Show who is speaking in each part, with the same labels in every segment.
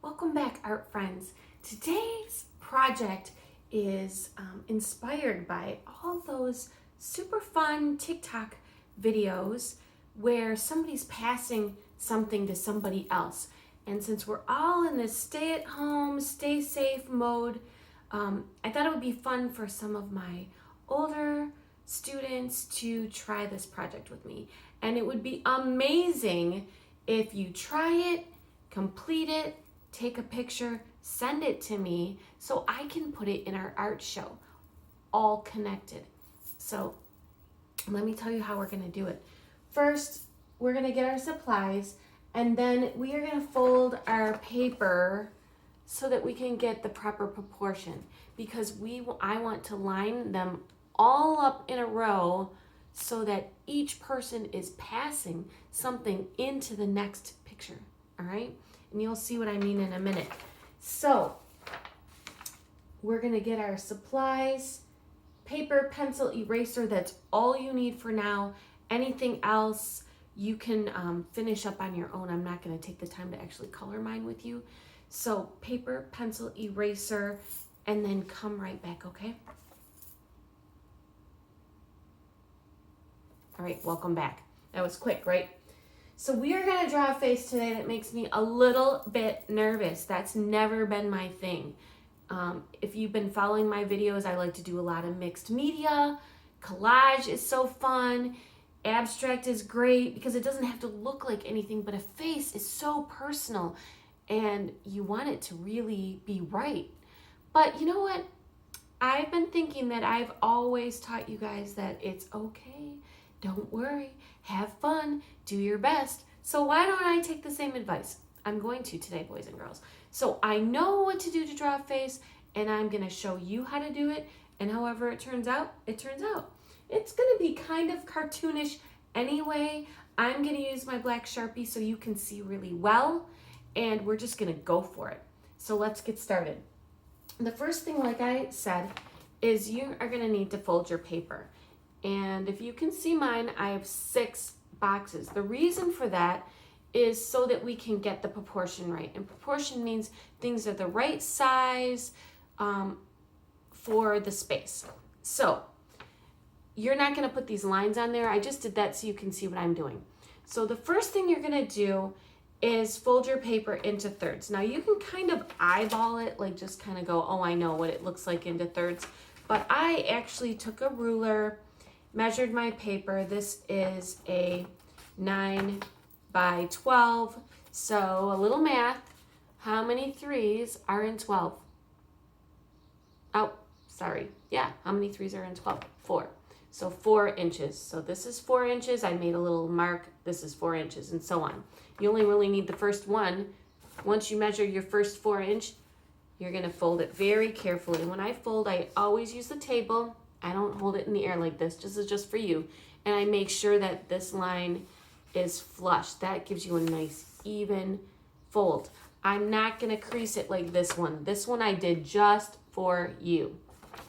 Speaker 1: Welcome back, art friends. Today's project is inspired by all those super fun TikTok videos where somebody's passing something to somebody else. And since we're all in this stay at home, stay safe mode, I thought it would be fun for some of my older students to try this project with me. And it would be amazing if you try it, complete it, take a picture, send it to me so I can put it in our art show, all connected. So let me tell you how we're going to do it. First, we're going to get our supplies, and then we are going to fold our paper so that we can get the proper proportion, because I want to line them all up in a row so that each person is passing something into the next picture. All right? And you'll see what I mean in a minute. So we're gonna get our supplies, paper, pencil, eraser. That's all you need for now. Anything else you can finish up on your own. I'm not gonna take the time to actually color mine with you. So paper, pencil, eraser, and then come right back, okay? All right, welcome back. That was quick, right? So we are gonna draw a face today that makes me a little bit nervous. That's never been my thing. If you've been following my videos, I like to do a lot of mixed media. Collage is so fun. Abstract is great because it doesn't have to look like anything, but a face is so personal and you want it to really be right. But you know what? I've been thinking that I've always taught you guys that it's okay. Don't worry, have fun, do your best. So why don't I take the same advice? I'm going to today, boys and girls. So I know what to do to draw a face, and I'm gonna show you how to do it, and however it turns out, it turns out. It's gonna be kind of cartoonish anyway. I'm gonna use my black Sharpie so you can see really well, and we're just gonna go for it. So let's get started. The first thing, like I said, is you are gonna need to fold your paper. And if you can see mine, I have 6 boxes. The reason for that is so that we can get the proportion right. And proportion means things are the right size for the space. So you're not gonna put these lines on there. I just did that so you can see what I'm doing. So the first thing you're gonna do is fold your paper into thirds. Now you can kind of eyeball it, like just kind of go, oh, I know what it looks like into thirds. But I actually took a ruler, measured my paper. This is a 9 by 12. So a little math. How many 3s are in 12? Oh, sorry. Yeah, how many 3s are in 12? 4. So 4 inches. So this is 4 inches. I made a little mark. This is 4 inches, and so on. You only really need the first one. Once you measure your first 4 inch, you're going to fold it very carefully. When I fold, I always use the table. I don't hold it in the air like this. This is just for you. And I make sure that this line is flush. That gives you a nice even fold. I'm not going to crease it like this one. This one I did just for you.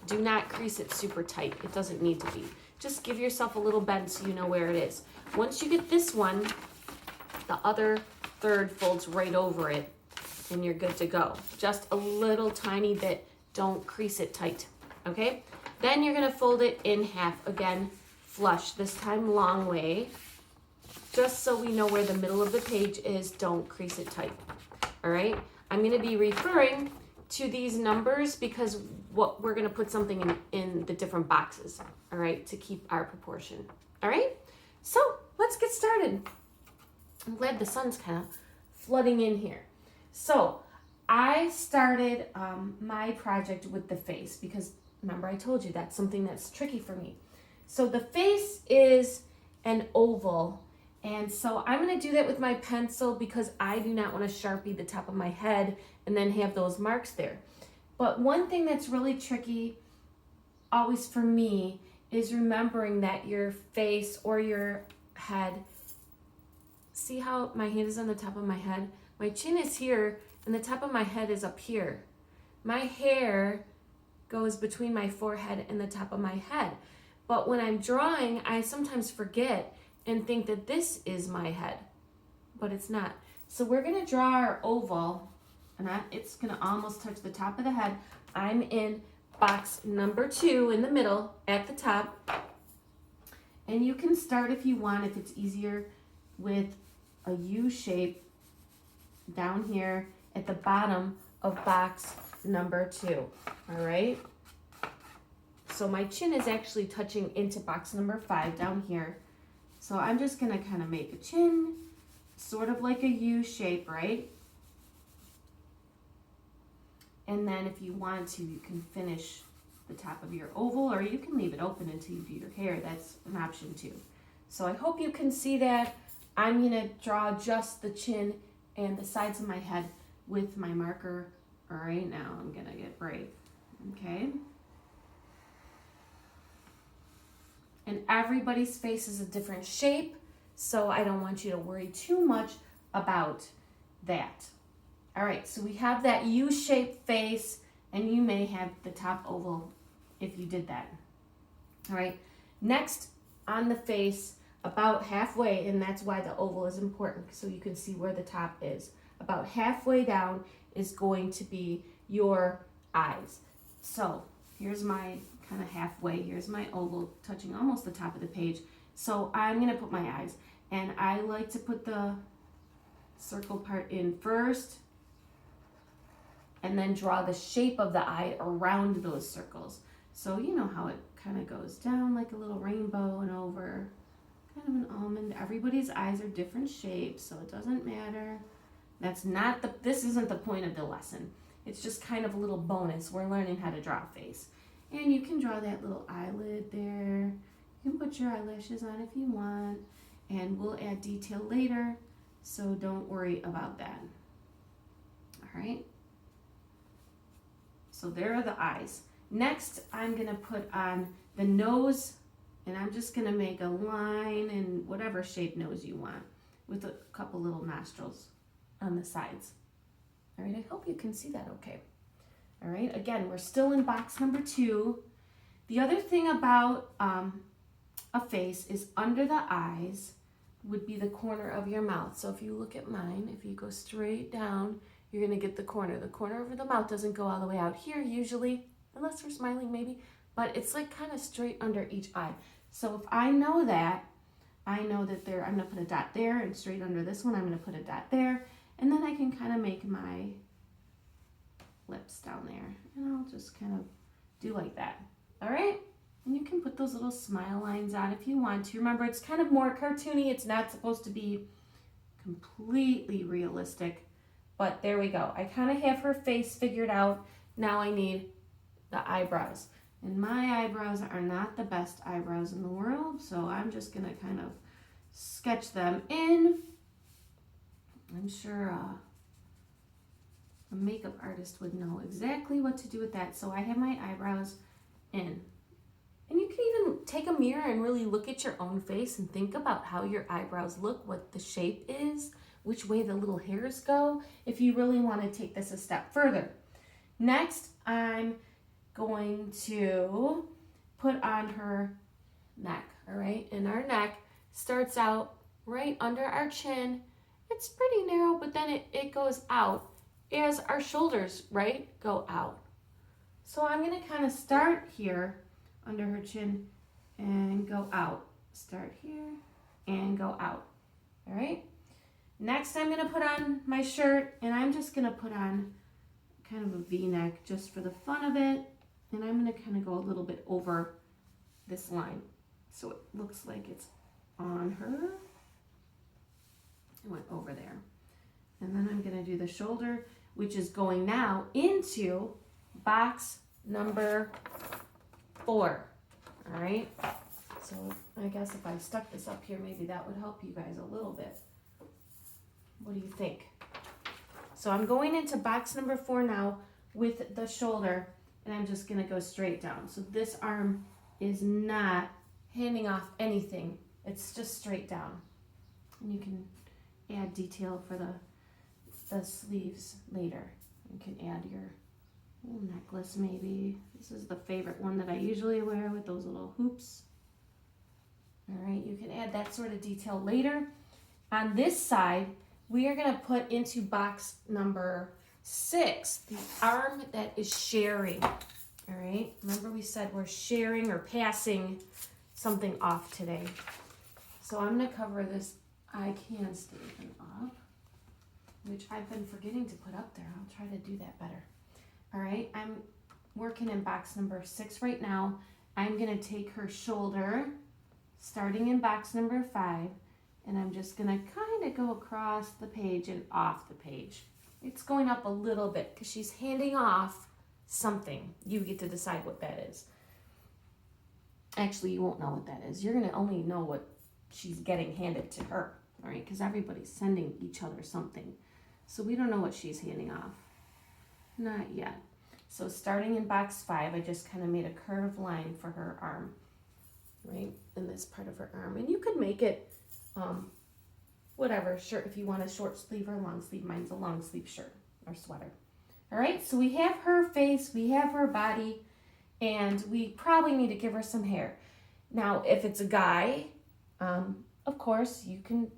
Speaker 1: Do not crease it super tight. It doesn't need to be. Just give yourself a little bend so you know where it is. Once you get this one, the other third folds right over it and you're good to go. Just a little tiny bit. Don't crease it tight. Okay? Then you're gonna fold it in half. Again, flush, this time long way. Just so we know where the middle of the page is, don't crease it tight. All right? I'm gonna be referring to these numbers because we're gonna put something in the different boxes, all right, to keep our proportion. All right? So let's get started. I'm glad the sun's kind of flooding in here. So I started my project with the face because remember, I told you that's something that's tricky for me. So the face is an oval. And so I'm going to do that with my pencil because I do not want to Sharpie the top of my head and then have those marks there. But one thing that's really tricky always for me is remembering that your face or your head, see how my hand is on the top of my head? My chin is here and the top of my head is up here. My hair goes between my forehead and the top of my head. But when I'm drawing, I sometimes forget and think that this is my head, but it's not. So we're gonna draw our oval and it's gonna almost touch the top of the head. I'm in box number 2 in the middle at the top. And you can start if you want, if it's easier, with a U shape down here at the bottom of box number 2, all right? So my chin is actually touching into box number 5 down here. So I'm just gonna kind of make a chin, sort of like a U shape, right? And then if you want to, you can finish the top of your oval, or you can leave it open until you do your hair. That's an option too. So I hope you can see that. I'm gonna draw just the chin and the sides of my head with my marker. All right, now I'm gonna get brave, okay? And everybody's face is a different shape, so I don't want you to worry too much about that. All right, so we have that U-shaped face, and you may have the top oval if you did that. All right, next on the face, about halfway, and that's why the oval is important, so you can see where the top is. About halfway down is going to be your eyes. So here's my kind of halfway, here's my oval touching almost the top of the page. So I'm gonna put my eyes, and I like to put the circle part in first, and then draw the shape of the eye around those circles. So you know how it kind of goes down like a little rainbow and over, kind of an almond. Everybody's eyes are different shapes, so it doesn't matter. This isn't the point of the lesson. It's just kind of a little bonus. We're learning how to draw a face. And you can draw that little eyelid there. You can put your eyelashes on if you want, and we'll add detail later, so don't worry about that. All right. So there are the eyes. Next, I'm gonna put on the nose, and I'm just gonna make a line in whatever shape nose you want with a couple little nostrils on the sides. All right, I hope you can see that okay. All right, again, we're still in box number 2. The other thing about a face is under the eyes would be the corner of your mouth. So if you look at mine, if you go straight down, you're gonna get the corner. The corner over the mouth doesn't go all the way out here usually, unless we're smiling maybe, but it's like kind of straight under each eye. So if I know that I'm gonna put a dot there, and straight under this one, I'm gonna put a dot there, and then I can kind of make my lips down there, and I'll just kind of do like that. All right, and you can put those little smile lines on if you want to. Remember, it's kind of more cartoony. It's not supposed to be completely realistic, but there we go. I kind of have her face figured out. Now I need the eyebrows, and my eyebrows are not the best eyebrows in the world, so I'm just gonna kind of sketch them in. I'm sure a makeup artist would know exactly what to do with that. So I have my eyebrows in. And you can even take a mirror and really look at your own face and think about how your eyebrows look, what the shape is, which way the little hairs go, if you really want to take this a step further. Next, I'm going to put on her neck, all right? And our neck starts out right under our chin. It's pretty narrow, but then it goes out as our shoulders, right, go out. So I'm gonna kind of start here under her chin and go out. Start here and go out, all right? Next, I'm gonna put on my shirt, and I'm just gonna put on kind of a V-neck just for the fun of it. And I'm gonna kind of go a little bit over this line, so it looks like it's on her. It went over there. And then I'm gonna do the shoulder, which is going now into box number 4, all right? So I guess if I stuck this up here, maybe that would help you guys a little bit. What do you think? So I'm going into box number 4 now with the shoulder, and I'm just gonna go straight down. So this arm is not handing off anything. It's just straight down. And you can add detail for the sleeves later. You can add your little necklace maybe. This is the favorite one that I usually wear with those little hoops. All right, you can add that sort of detail later. On this side, we are gonna put into box number 6, the arm that is sharing. All right, remember we said we're sharing or passing something off today. So I'm gonna cover this I Can statement up, which I've been forgetting to put up there. I'll try to do that better. All right, I'm working in box number 6 right now. I'm gonna take her shoulder, starting in box number 5, and I'm just gonna kind of go across the page and off the page. It's going up a little bit because she's handing off something. You get to decide what that is. Actually, you won't know what that is. You're gonna only know what she's getting handed to her, all right? Because everybody's sending each other something. So we don't know what she's handing off. Not yet. So starting in box 5, I just kind of made a curved line for her arm, right? In this part of her arm. And you could make it whatever shirt, if you want a short sleeve or long sleeve. Mine's a long sleeve shirt or sweater. All right, so we have her face, we have her body, and we probably need to give her some hair. Now, if it's a guy, of course, you can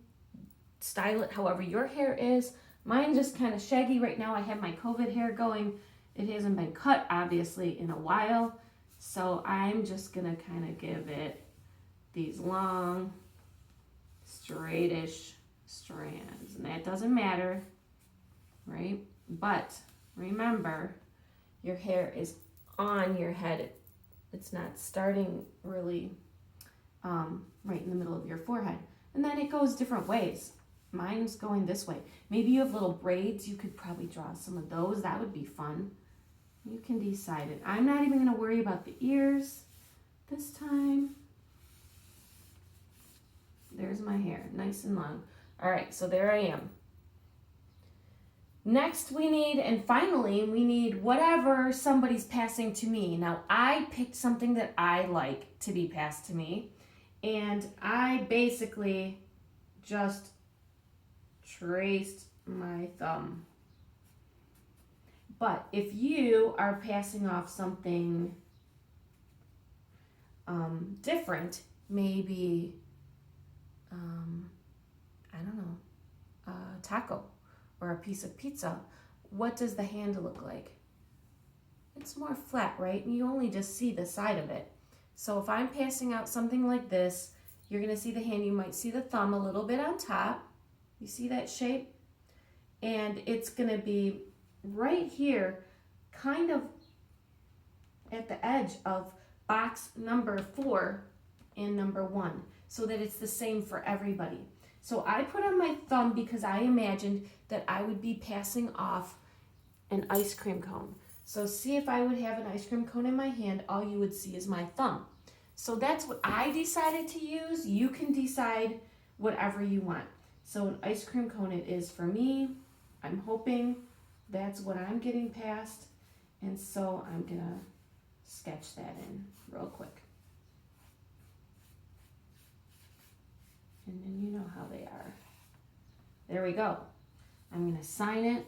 Speaker 1: style it however your hair is. Mine just kind of shaggy right now. I have my COVID hair going. It hasn't been cut, obviously, in a while. So I'm just going to kind of give it these long, straightish strands. And that doesn't matter, right? But remember, your hair is on your head. It's not starting really right in the middle of your forehead. And then it goes different ways. Mine's going this way. Maybe you have little braids. You could probably draw some of those. That would be fun. You can decide it. I'm not even going to worry about the ears this time. There's my hair, nice and long. All right, so there I am. Next we need, and finally, we need whatever somebody's passing to me. Now, I picked something that I like to be passed to me, and I basically just traced my thumb. But if you are passing off something different, maybe, I don't know, a taco or a piece of pizza, what does the hand look like? It's more flat, right? You only just see the side of it. So if I'm passing out something like this, you're gonna see the hand, you might see the thumb a little bit on top. You see that shape? And it's gonna be right here, kind of at the edge of box number 4 and number 1, so that it's the same for everybody. So I put on my thumb because I imagined that I would be passing off an ice cream cone. So see, if I would have an ice cream cone in my hand, all you would see is my thumb. So that's what I decided to use. You can decide whatever you want. So an ice cream cone it is for me. I'm hoping that's what I'm getting past. And so I'm gonna sketch that in real quick. And then you know how they are. There we go. I'm gonna sign it.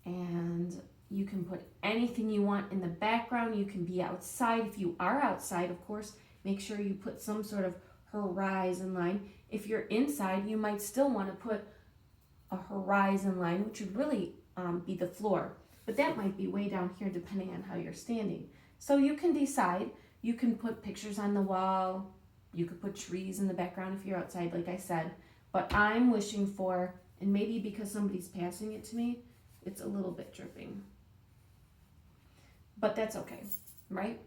Speaker 1: And you can put anything you want in the background. You can be outside. If you are outside, of course, make sure you put some sort of horizon line. If you're inside, you might still want to put a horizon line, which would really be the floor. But that might be way down here depending on how you're standing. So you can decide. You can put pictures on the wall. You could put trees in the background if you're outside, like I said. But I'm wishing for, and maybe because somebody's passing it to me, it's a little bit dripping. But that's okay, right?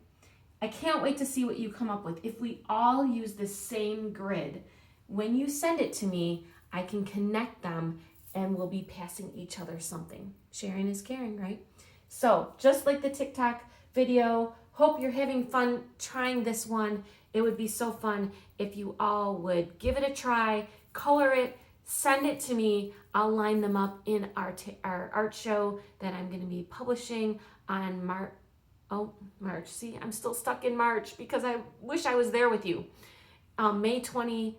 Speaker 1: I can't wait to see what you come up with. If we all use the same grid, when you send it to me, I can connect them and we'll be passing each other something. Sharing is caring, right? So just like the TikTok video, hope you're having fun trying this one. It would be so fun if you all would give it a try, color it, send it to me. I'll line them up in our art show that I'm going to be publishing on March. See, I'm still stuck in March because I wish I was there with you. May 28th,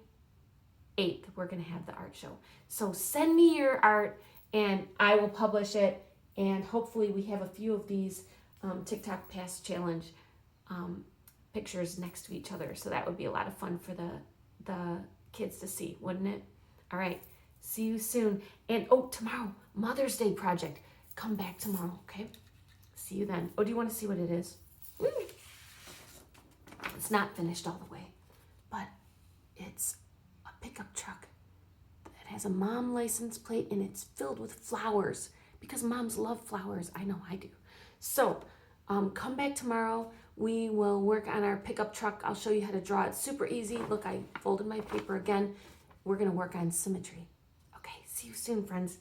Speaker 1: we're going to have the art show. So send me your art and I will publish it. And hopefully we have a few of these TikTok Pass Challenge pictures next to each other. So that would be a lot of fun for the kids to see, wouldn't it? All right. See you soon. And oh, tomorrow, Mother's Day project. Come back tomorrow, okay? See you then. Oh, do you want to see what it is? It's not finished all the way, but it's a pickup truck that has a mom license plate and it's filled with flowers because moms love flowers. I know I do. So come back tomorrow. We will work on our pickup truck. I'll show you how to draw it. Super easy. Look, I folded my paper again. We're going to work on symmetry. Okay, see you soon, friends.